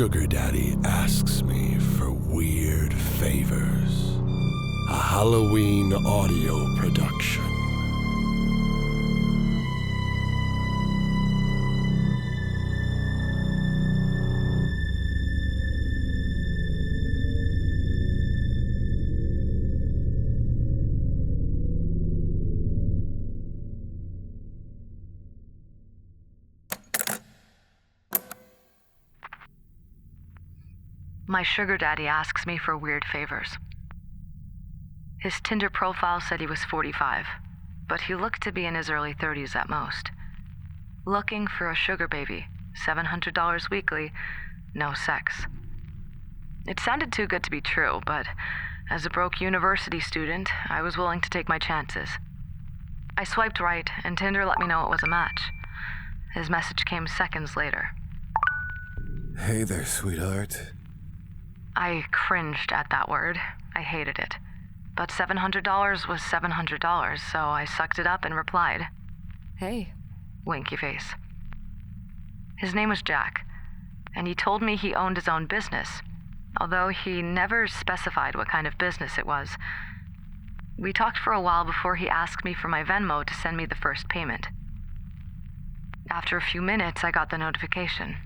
sugar daddy asks me for weird favors. A Halloween audio production. My sugar daddy asks me for weird favors. His Tinder profile said he was 45, but he looked to be in his early 30s at most. Looking for a sugar baby, $700 weekly, no sex. It sounded too good to be true, but as a broke university student, I was willing to take my chances. I swiped right, and Tinder let me know it was a match. His message came seconds later. Hey there, sweetheart. I cringed at that word. I hated it. But $700 was $700, so I sucked it up and replied. Hey. Winky face. His name was Jack, and he told me he owned his own business, although he never specified what kind of business it was. We talked for a while before he asked me for my Venmo to send me the first payment. After a few minutes, I got the notification.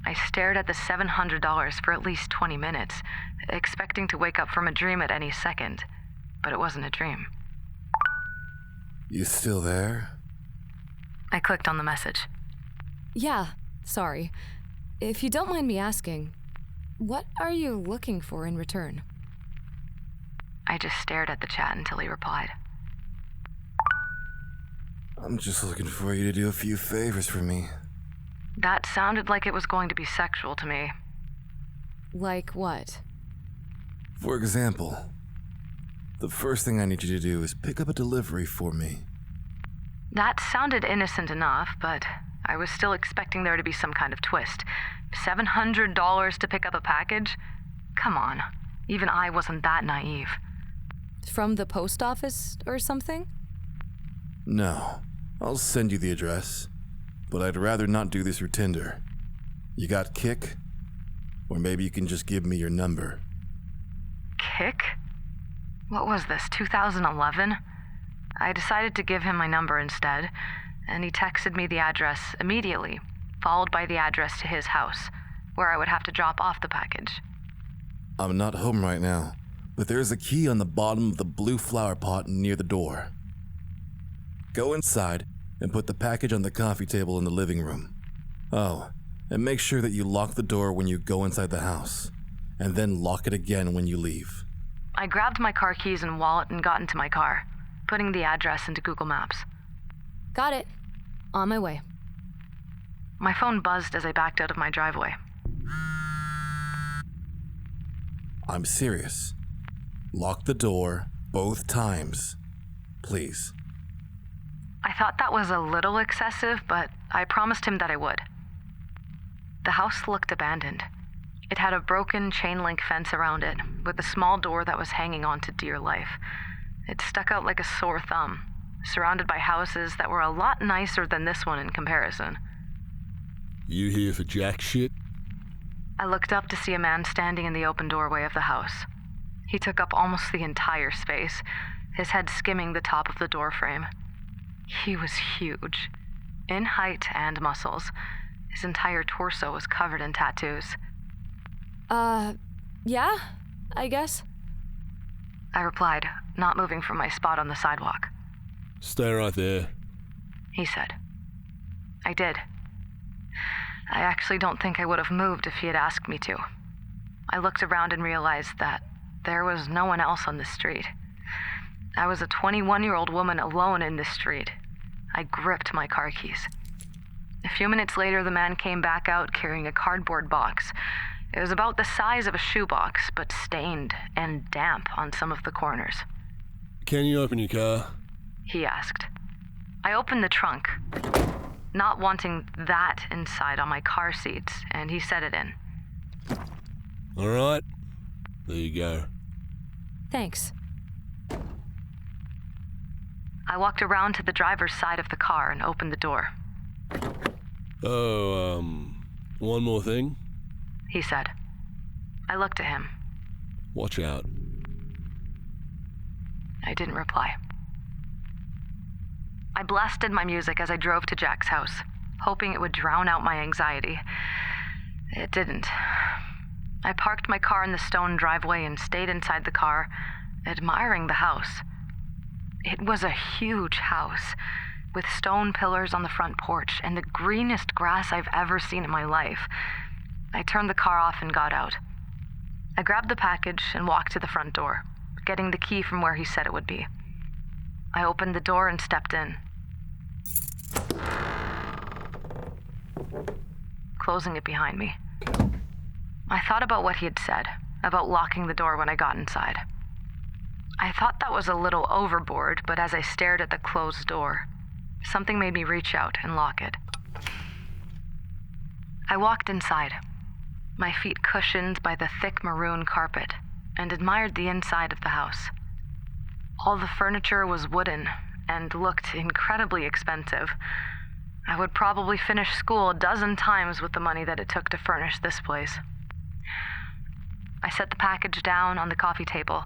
I stared at the $700 for at least 20 minutes, expecting to wake up from a dream at any second, but it wasn't a dream. You still there? I clicked on the message. Yeah, sorry. If you don't mind me asking, what are you looking for in return? I just stared at the chat until he replied. I'm just looking for you to do a few favors for me. That sounded like it was going to be sexual to me. Like what? For example, the first thing I need you to do is pick up a delivery for me. That sounded innocent enough, but I was still expecting there to be some kind of twist. $700 to pick up a package? Come on, even I wasn't that naive. From the post office or something? No, I'll send you the address, but I'd rather not do this through Tinder. You got Kick? Or maybe you can just give me your number. Kick? What was this, 2011? I decided to give him my number instead, and he texted me the address immediately, followed by the address to his house, where I would have to drop off the package. I'm not home right now, but there's a key on the bottom of the blue flower pot near the door. Go inside and put the package on the coffee table in the living room. Oh, and make sure that you lock the door when you go inside the house, and then lock it again when you leave. I grabbed my car keys and wallet and got into my car, putting the address into Google Maps. Got it. On my way. My phone buzzed as I backed out of my driveway. I'm serious. Lock the door both times, please. I thought that was a little excessive, but I promised him that I would. The house looked abandoned. It had a broken chain-link fence around it, with a small door that was hanging on to dear life. It stuck out like a sore thumb, surrounded by houses that were a lot nicer than this one in comparison. You here for jack shit? I looked up to see a man standing in the open doorway of the house. He took up almost the entire space, his head skimming the top of the door frame. He was huge, in height and muscles. His entire torso was covered in tattoos. Yeah, I guess. I replied, not moving from my spot on the sidewalk. Stay right there. He said. I did. I actually don't think I would have moved if he had asked me to. I looked around and realized that there was no one else on the street. I was a 21-year-old woman alone in this street. I gripped my car keys. A few minutes later, the man came back out carrying a cardboard box. It was about the size of a shoebox, but stained and damp on some of the corners. Can you open your car? He asked. I opened the trunk, not wanting that inside on my car seats, and he set it in. All right. There you go. Thanks. I walked around to the driver's side of the car and opened the door. Oh, one more thing. he said. I looked at him. Watch out. I didn't reply. I blasted my music as I drove to Jack's house, hoping it would drown out my anxiety. It didn't. I parked my car in the stone driveway and stayed inside the car, admiring the house. It was a huge house, with stone pillars on the front porch and the greenest grass I've ever seen in my life. I turned the car off and got out. I grabbed the package and walked to the front door, getting the key from where he said it would be. I opened the door and stepped in, closing it behind me. I thought about what he had said, about locking the door when I got inside. I thought that was a little overboard, but as I stared at the closed door, something made me reach out and lock it. I walked inside, my feet cushioned by the thick maroon carpet, and admired the inside of the house. All the furniture was wooden and looked incredibly expensive. I would probably finish school a dozen times with the money that it took to furnish this place. I set the package down on the coffee table,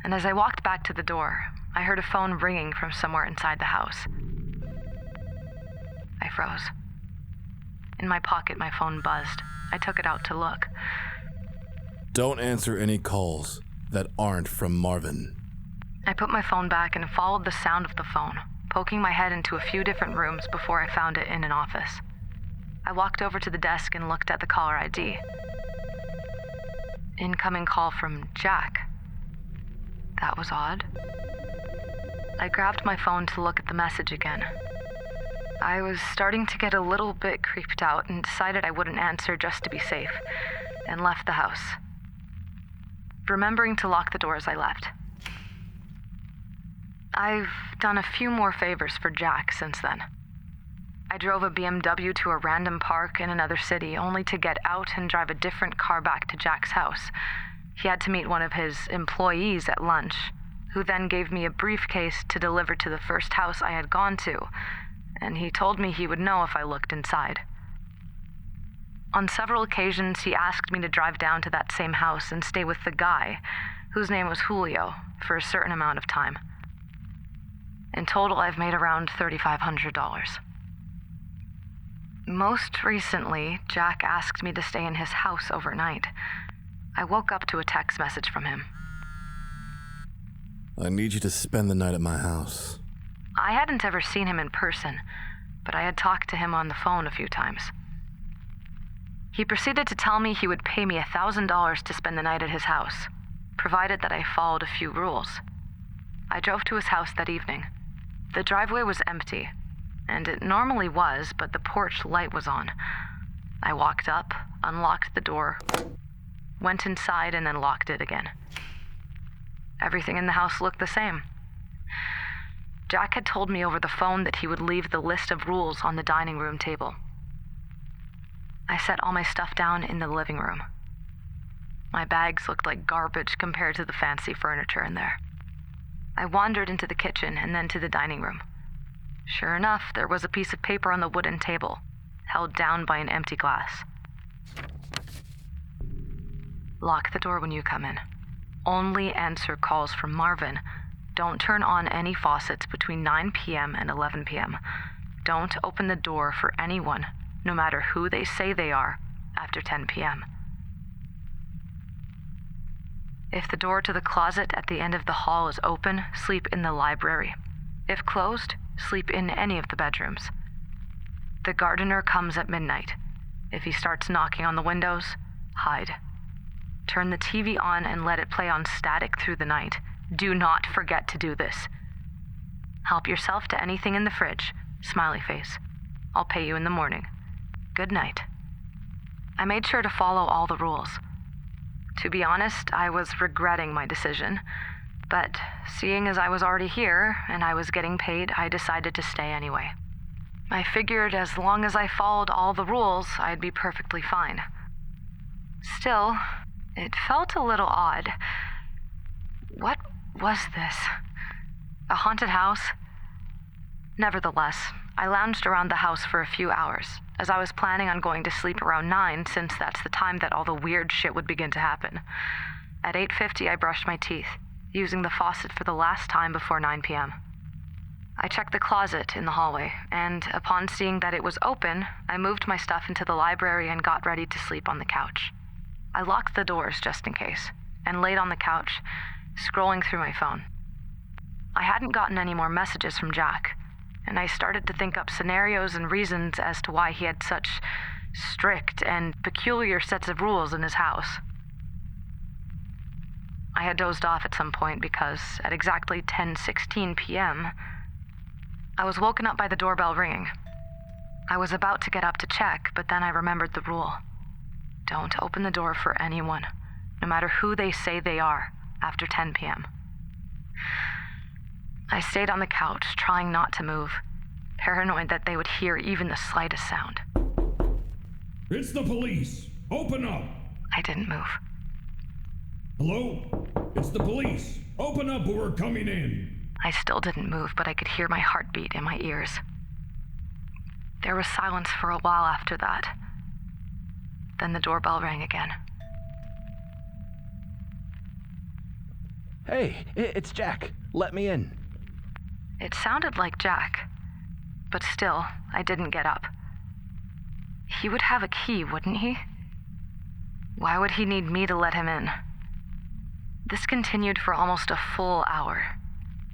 and as I walked back to the door, I heard a phone ringing from somewhere inside the house. I froze. In my pocket, my phone buzzed. I took it out to look. Don't answer any calls that aren't from Marvin. I put my phone back and followed the sound of the phone, poking my head into a few different rooms before I found it in an office. I walked over to the desk and looked at the caller ID. Incoming call from Jack. That was odd. I grabbed my phone to look at the message again. I was starting to get a little bit creeped out and decided I wouldn't answer just to be safe, and left the house, remembering to lock the door as I left. I've done a few more favors for Jack since then. I drove a BMW to a random park in another city, only to get out and drive a different car back to Jack's house. He had to meet one of his employees at lunch, who then gave me a briefcase to deliver to the first house I had gone to, and he told me he would know if I looked inside. On several occasions, he asked me to drive down to that same house and stay with the guy, whose name was Julio, for a certain amount of time. In total, I've made around $3,500. Most recently, Jack asked me to stay in his house overnight. I woke up to a text message from him. I need you to spend the night at my house. I hadn't ever seen him in person, but I had talked to him on the phone a few times. He proceeded to tell me he would pay me $1,000 to spend the night at his house, provided that I followed a few rules. I drove to his house that evening. The driveway was empty, and it normally was, but the porch light was on. I walked up, unlocked the door, went inside, and then locked it again. Everything in the house looked the same. Jack had told me over the phone that he would leave the list of rules on the dining room table. I set all my stuff down in the living room. My bags looked like garbage compared to the fancy furniture in there. I wandered into the kitchen and then to the dining room. Sure enough, there was a piece of paper on the wooden table, held down by an empty glass. Lock the door when you come in. Only answer calls from Marvin. Don't turn on any faucets between 9 p.m. and 11 p.m. Don't open the door for anyone, no matter who they say they are, after 10 p.m. If the door to the closet at the end of the hall is open, sleep in the library. If closed, sleep in any of the bedrooms. The gardener comes at midnight. If he starts knocking on the windows, hide. Turn the TV on and let it play on static through the night. Do not forget to do this. Help yourself to anything in the fridge. Smiley face. I'll pay you in the morning. Good night. I made sure to follow all the rules. To be honest, I was regretting my decision, but seeing as I was already here and I was getting paid, I decided to stay anyway. I figured as long as I followed all the rules, I'd be perfectly fine. Still, it felt a little odd. What was this? A haunted house? Nevertheless, I lounged around the house for a few hours, as I was planning on going to sleep around 9 since that's the time that all the weird shit would begin to happen. At 8:50, I brushed my teeth, using the faucet for the last time before 9 p.m. I checked the closet in the hallway, and upon seeing that it was open, I moved my stuff into the library and got ready to sleep on the couch. I locked the doors just in case, and laid on the couch, scrolling through my phone. I hadn't gotten any more messages from Jack, and I started to think up scenarios and reasons as to why he had such strict and peculiar sets of rules in his house. I had dozed off at some point because at exactly 10:16 p.m., I was woken up by the doorbell ringing. I was about to get up to check, but then I remembered the rule. Don't open the door for anyone, no matter who they say they are, after 10 p.m. I stayed on the couch, trying not to move, paranoid that they would hear even the slightest sound. It's the police! Open up! I didn't move. Hello? It's the police! Open up or we're coming in! I still didn't move, but I could hear my heartbeat in my ears. There was silence for a while after that. Then the doorbell rang again. Hey, it's Jack. Let me in. It sounded like Jack, but still, I didn't get up. He would have a key, wouldn't he? Why would he need me to let him in? This continued for almost a full hour.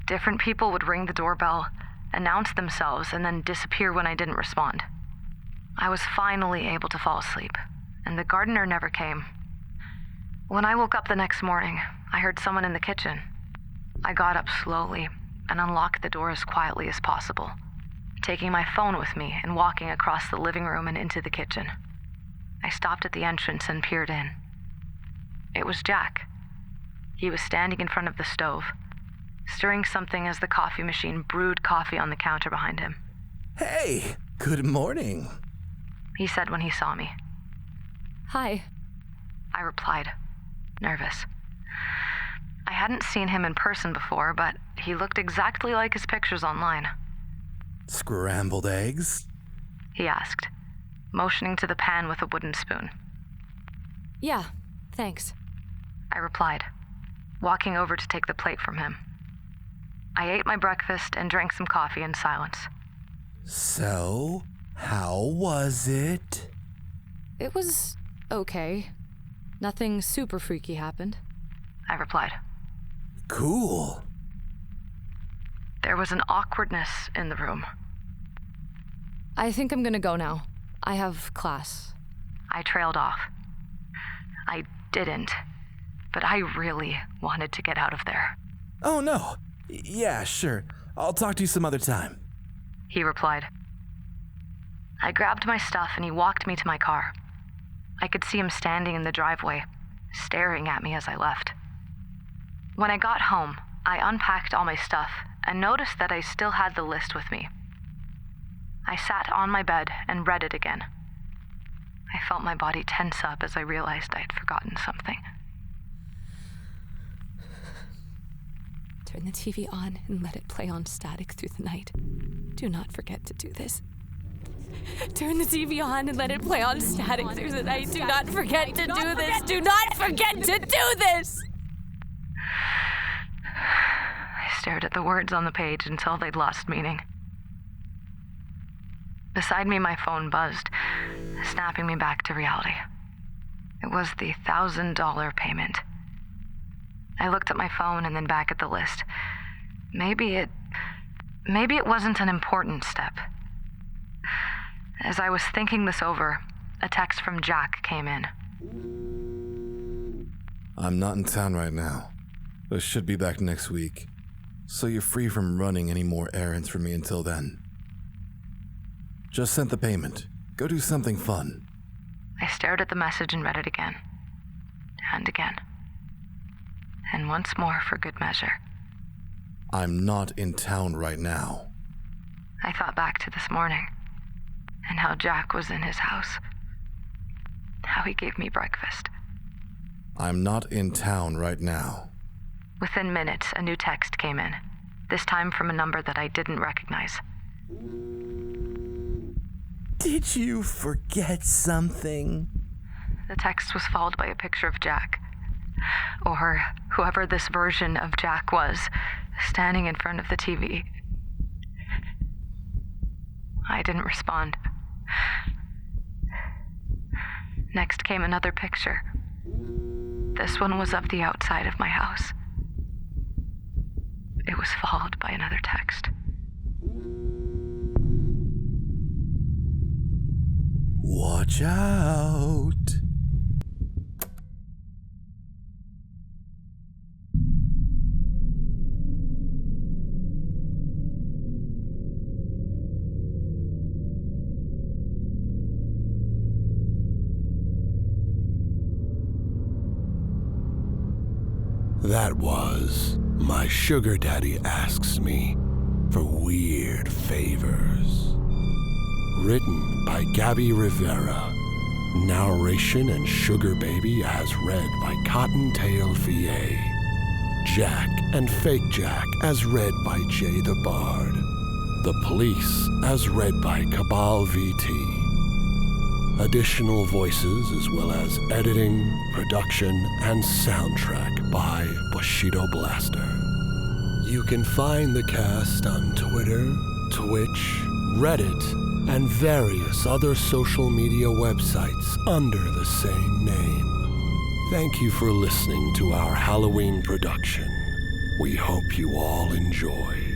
Different people would ring the doorbell, announce themselves, and then disappear when I didn't respond. I was finally able to fall asleep, and the gardener never came. When I woke up the next morning, I heard someone in the kitchen. I got up slowly and unlocked the door as quietly as possible, taking my phone with me and walking across the living room and into the kitchen. I stopped at the entrance and peered in. It was Jack. He was standing in front of the stove, stirring something as the coffee machine brewed coffee on the counter behind him. Hey, good morning. He said when he saw me. Hi. I replied, nervous. I hadn't seen him in person before, but he looked exactly like his pictures online. Scrambled eggs? He asked, motioning to the pan with a wooden spoon. Yeah, thanks. I replied, walking over to take the plate from him. I ate my breakfast and drank some coffee in silence. So, how was it? It was okay. Nothing super freaky happened. I replied. Cool. There was an awkwardness in the room. I think I'm gonna go now. I have class. I trailed off. I didn't, but I really wanted to get out of there. Oh no. Yeah, sure. I'll talk to you some other time. He replied. I grabbed my stuff and he walked me to my car. I could see him standing in the driveway, staring at me as I left. When I got home, I unpacked all my stuff and noticed that I still had the list with me. I sat on my bed and read it again. I felt my body tense up as I realized I had forgotten something. Turn the TV on and let it play on static through the night. Do not forget to do this. Turn the TV on and let it play on static through the night. Do not forget to do this. Do not forget to do this! I stared at the words on the page until they'd lost meaning. Beside me, my phone buzzed, snapping me back to reality. It was the $1,000 payment. I looked at my phone and then back at the list. Maybe it wasn't an important step. As I was thinking this over, a text from Jack came in. I'm not in town right now, but should be back next week, so you're free from running any more errands for me until then. Just sent the payment. Go do something fun. I stared at the message and read it again. And again. And once more for good measure. I'm not in town right now. I thought back to this morning, and how Jack was in his house. How he gave me breakfast. I'm not in town right now. Within minutes, a new text came in, this time from a number that I didn't recognize. Did you forget something? The text was followed by a picture of Jack, or whoever this version of Jack was, standing in front of the TV. I didn't respond. Next came another picture. This one was of the outside of my house. It was followed by another text. Watch out. That was My Sugar Daddy Asks Me for Weird Favors. Written by Gabby Rivera. Narration and Sugar Baby as read by CottontailVA. Jack and Fake Jack as read by Jay the Bard. The Police as read by Cabal VT. Additional voices as well as editing, production, and soundtrack by Bushido Blaster. You can find the cast on Twitter, Twitch, Reddit, and various other social media websites under the same name. Thank you for listening to our Halloween production. We hope you all enjoy.